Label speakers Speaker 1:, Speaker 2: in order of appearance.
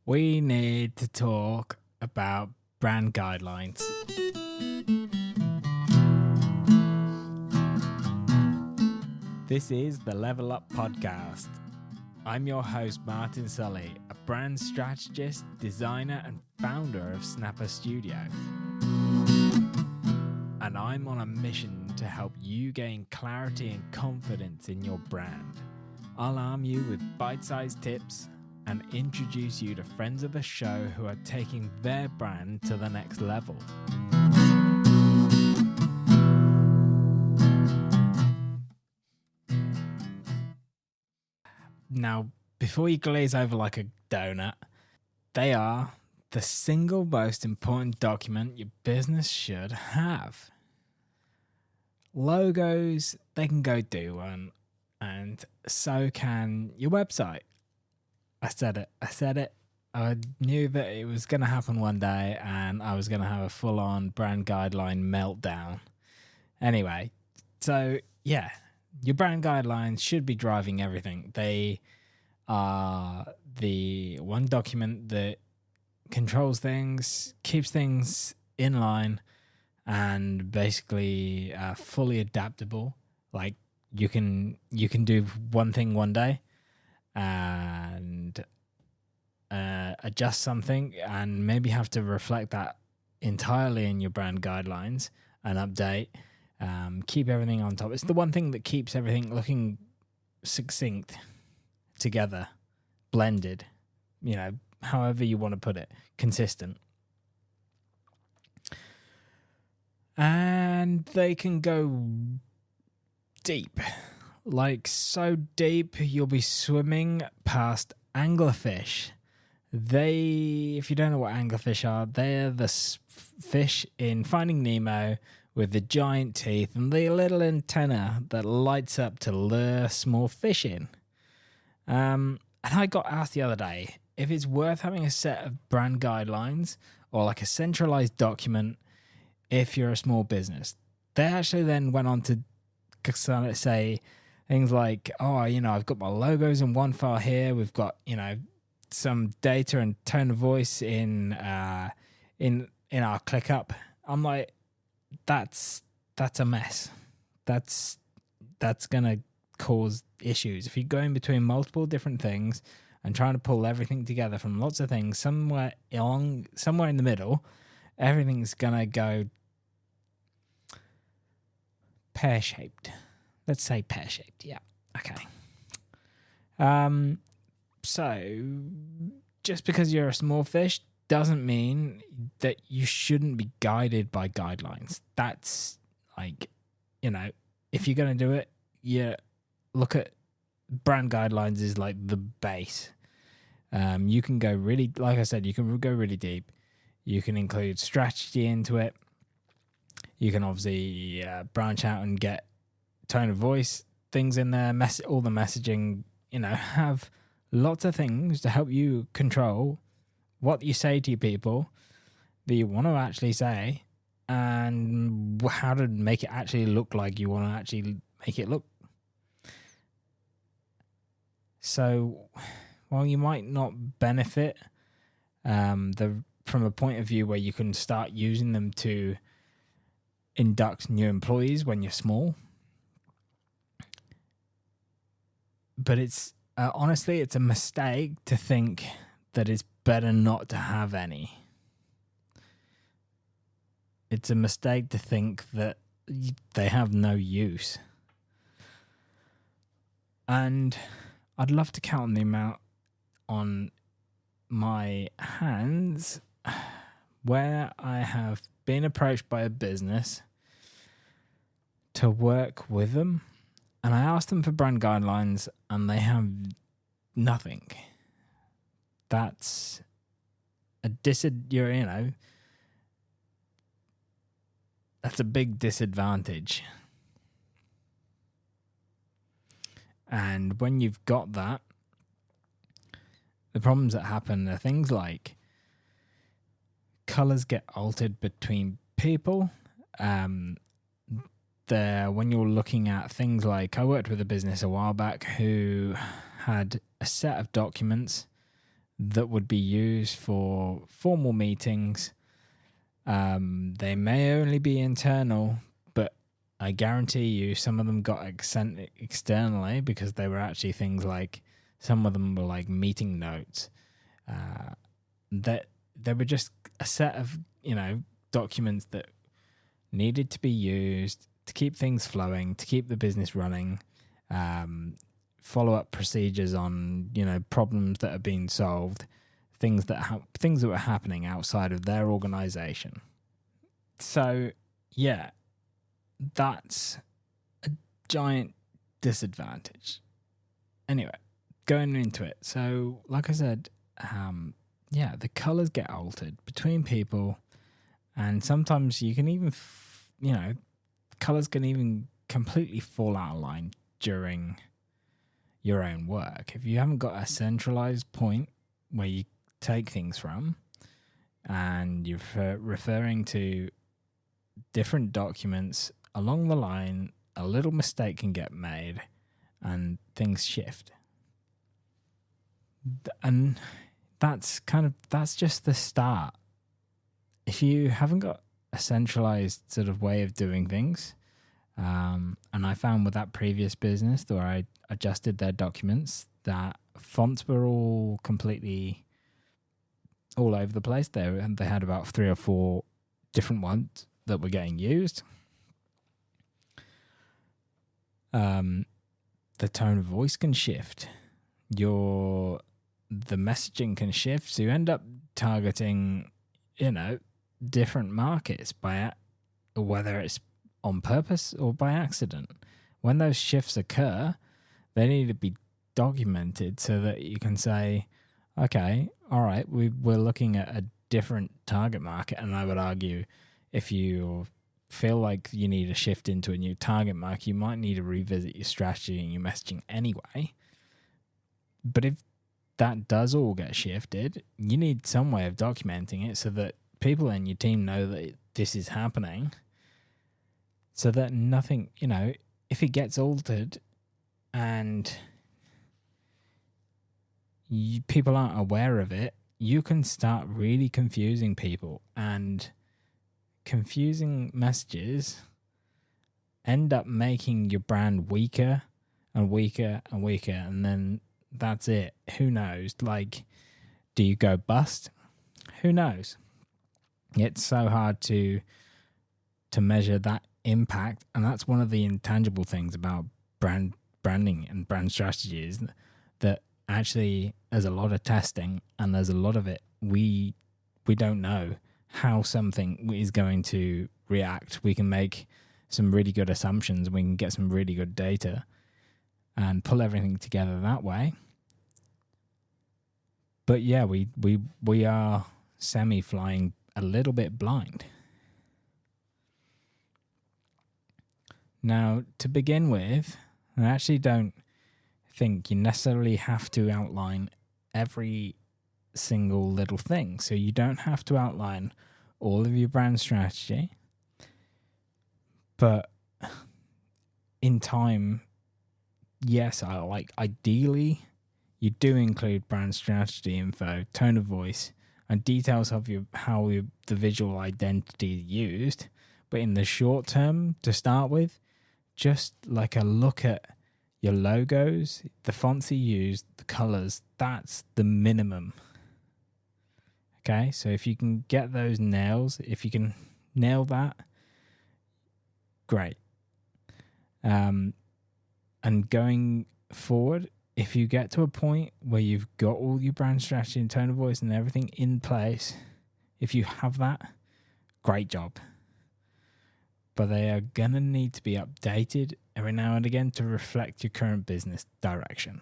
Speaker 1: We need to talk about brand guidelines. This is the Level Up Podcast. I'm your host, Martin Sully, a brand strategist, designer, and founder of Snapper Studio. And I'm on a mission to help you gain clarity and confidence in your brand. I'll arm you with bite-sized tips and introduce you to friends of the show who are taking their brand to the next level. Now, before you glaze over like a donut, they are the single most important document your business should have. Logos, they can go do one, and so can your website. I said it. I knew that it was going to happen one day and I was going to have a full-on brand guideline meltdown. Anyway, so yeah, your brand guidelines should be driving everything. They are the one document that controls things, keeps things in line, and basically fully adaptable. Like you can do one thing one day and adjust something and maybe have to reflect that entirely in your brand guidelines and update, keep everything on top. It's the one thing that keeps everything looking succinct, together, blended, however you want to put it, consistent. And they can go deep. Like so deep, you'll be swimming past anglerfish. If you don't know what anglerfish are, they're the fish in Finding Nemo with the giant teeth and the little antenna that lights up to lure small fish in. And I got asked the other day if it's worth having a set of brand guidelines or like a centralized document if you're a small business. They actually then went on to say things like, I've got my logos in one file here. We've got, some data and tone of voice in our ClickUp. I'm like, that's a mess. That's gonna cause issues if you go in between multiple different things and trying to pull everything together from lots of things. Somewhere in the middle, everything's gonna go pear-shaped. Let's say pear-shaped. Yeah. Okay. So just because you're a small fish doesn't mean that you shouldn't be guided by guidelines. That's like, if you're going to do it, look at brand guidelines is like the base. You can go really, like I said, you can go really deep. You can include strategy into it. You can obviously branch out and get tone of voice things in there, all the messaging, have lots of things to help you control what you say to your people that you want to actually say and how to make it actually look like you want to actually make it look. So while you might not benefit from a point of view where you can start using them to induct new employees when you're small, but it's honestly, it's a mistake to think that it's better not to have any. It's a mistake to think that they have no use. And I'd love to count the amount on my hands where I have been approached by a business to work with them. And I asked them for brand guidelines and they have nothing. That's that's a big disadvantage. And when you've got that, the problems that happen are things like colors get altered between people. When you're looking at things like, I worked with a business a while back who had a set of documents that would be used for formal meetings. They may only be internal, but I guarantee you some of them got sent externally because they were actually things like, some of them were like meeting notes. That they were just a set of, documents that needed to be used to keep things flowing, to keep the business running, follow-up procedures on, problems that are being solved, things that were happening outside of their organization. So, yeah, that's a giant disadvantage. Anyway, going into it. So, like I said, the colors get altered between people, and sometimes you can even, colors can even completely fall out of line during your own work. If you haven't got a centralized point where you take things from, and you're referring to different documents along the line, a little mistake can get made and things shift. And that's just the start. If you haven't got a centralized sort of way of doing things, and I found with that previous business where I adjusted their documents, that fonts were all completely all over the place there, and they had about 3 or 4 different ones that were getting used. The tone of voice can shift. The messaging can shift, so you end up targeting, different markets by whether it's on purpose or by accident. When those shifts occur, they need to be documented so that you can say, okay, all right, we're looking at a different target market. And I would argue, if you feel like you need a shift into a new target market, you might need to revisit your strategy and your messaging anyway. But if that does all get shifted, you need some way of documenting it so that people in your team know that this is happening, so that nothing, if it gets altered and people aren't aware of it, you can start really confusing people, and confusing messages end up making your brand weaker and weaker and weaker, and then that's it. Who knows? Like, do you go bust? Who knows? It's so hard to measure that impact, and that's one of the intangible things about branding and brand strategy, is that actually there's a lot of testing, and there's a lot of it we don't know how something is going to react. We can make some really good assumptions, we can get some really good data and pull everything together that way. But yeah, we are semi-flying a little bit blind. Now, to begin with, I actually don't think you necessarily have to outline every single little thing. So you don't have to outline all of your brand strategy. But in time, yes, ideally, you do include brand strategy info, tone of voice, and details of how the visual identity is used. But in the short term, to start with, just like a look at your logos, the fonts you use, the colors, that's the minimum. Okay, so if you can get those nails, if you can nail that, great. And going forward, if you get to a point where you've got all your brand strategy and tone of voice and everything in place, if you have that, great job. But they are going to need to be updated every now and again to reflect your current business direction.